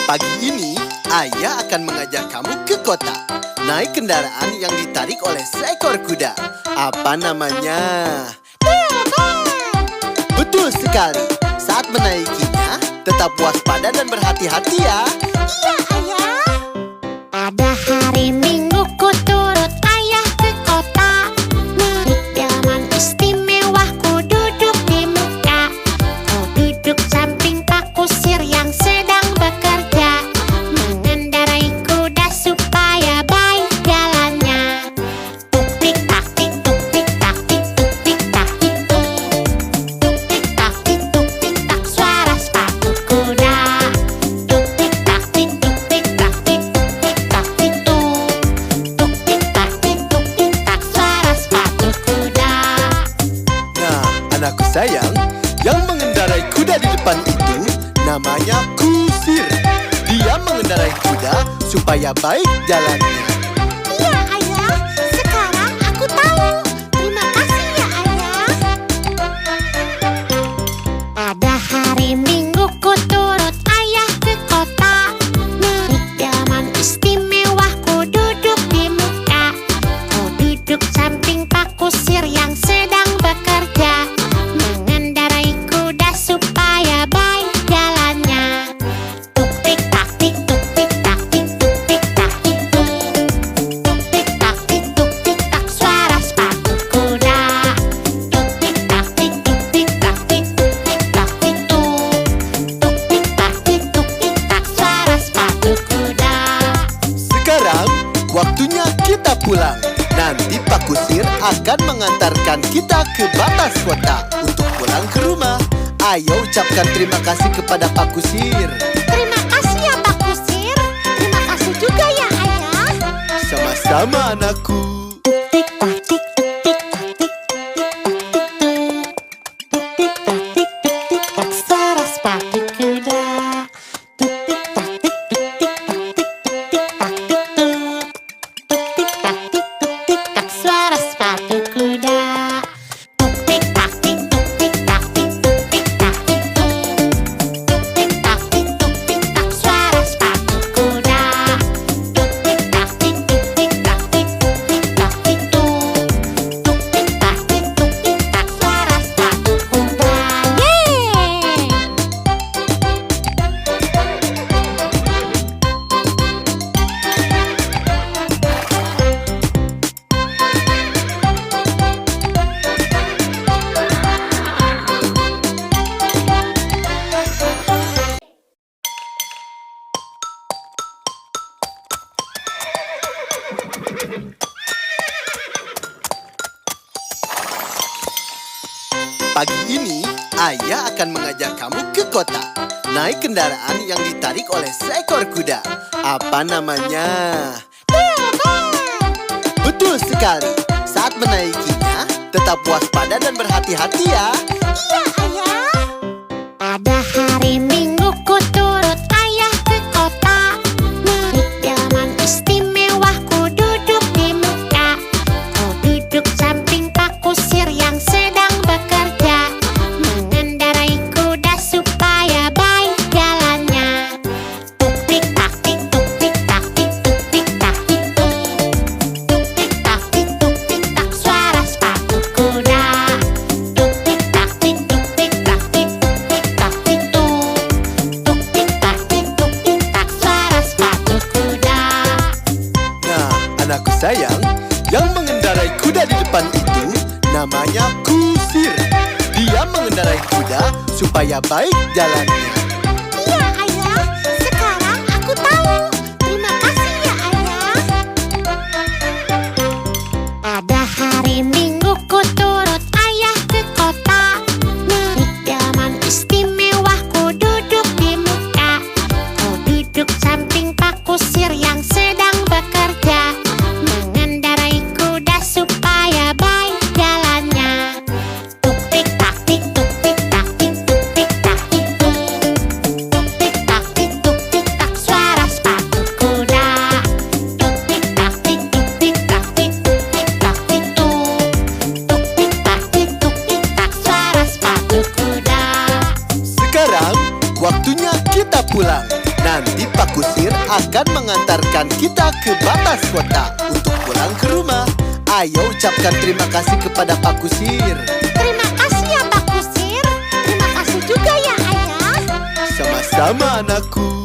Pagi ini, ayah akan mengajak kamu ke kota. Naik kendaraan yang ditarik oleh seekor kuda. Apa namanya? Betul sekali. Saat menaikinya, tetap waspada dan berhati-hati ya. Iya, Ayah. Pada hari Minggu ku turut ayah ke kota. Naik delman istimewa ku duduk di muka. Ku duduk samping Pak Kusir yang sedang bekerja. Mengendarai kuda supaya baik jalannya. Tuk tik tak tik tuk tik tak tik tuk tik tak tik tuk. Tuk tik tak tik tuk tik tak suara sepatu kuda. Tuk tik tak tik tuk tik tak tik tuk tik tak tik tuk. Tuk tik tak tik tuk tik tak suara sepatu kuda. Nah, anakku sayang, yang mengendarai kuda di depan itu namanya Kusir. Dia mengendarai kuda supaya baik jalannya. Iya, Ayah. Sekarang aku tahu. Terima kasih ya, Ayah. Pada hari Minggu ku turut ayah ke kota. Naik delman istimewa ku duduk di muka. Ku duduk samping Pak Kusir yang sedang bekerja. Mengendarai kuda supaya baik jalannya. Tuk tik tak tik tuk tik tak tik tuk tik tak tik tuk. Tuk tik tak tik tuk tik tak suara sepatu kuda. Tuk tik tak tik tuk tik tak tik tuk tik tak tik tuk. Tuk tik tak tik tuk tik tak suara sepatu kuda. Sekarang, waktunya kita pulang. Nanti Pak Kusir akan mengantarkan kita ke batas kota untuk pulang ke rumah. Ayo ucapkan terima kasih kepada Pak Kusir. Terima kasih ya Pak Kusir. Terima kasih juga ya Ayah. Sama-sama anakku. Tik tak tik tik tak tik tik tak tik tik tak suara sepatu kuda. Tik tik tak tik tak tik tik tak tik tak suara sepatu kuda. Tuk tik tak tik tuk tik tak tik tuk tik tak tik tuk. Tuk tik tak tik tuk tik tak suara sepatu kuda. Tuk tik tak tik tuk tik tak tik tuk tik tak tik tuk. Tuk tik tak tik tuk tik tak suara sepatu kuda. Yeay! Pagi ini, ayah akan mengajak kamu ke kota. Naik kendaraan yang ditarik oleh seekor kuda. Apa namanya? Betul sekali. Saat menaikinya, tetap waspada dan berhati-hati ya. Iya, Ayah. Pada hari Minggu ku turut ayah ke kota. Naik delman istimewa ku duduk di muka. Ku duduk samping Pak Kusir yang sedang bekerja. Mengendarai kuda supaya baik jalannya. Tuk tik tak tik tuk tik tak tik tuk tik tak tik tuk. Tuk tik tak tik tuk tik tak suara sepatu kuda. Tuk tik tak tik tuk tik tak tik tuk tik tak tik tuk. Tuk tik tak tik tuk tik tak suara sepatu kuda. Nah, anakku sayang, yang mengendarai kuda di depan itu namanya Kusir. Dia mengendarai kuda supaya baik jalannya. Iya, Ayah. Sekarang aku tahu. Terima kasih ya, Ayah. Pada hari Minggu ku turut ayah ke kota. Naik delman istimewa ku duduk di muka. Ku duduk samping Pak Kusir yang sedang bekerja. Mengendarai kuda supaya baik jalannya. Tuk tik tak tik tuk tik tak tik tuk tik tak tik tuk. kita pulang. Nanti Pak Kusir akan mengantarkan kita ke batas kota untuk pulang ke rumah. Ayo ucapkan terima kasih kepada Pak Kusir. Terima kasih ya Pak Kusir. Terima kasih juga ya Ayah. Sama-sama anakku.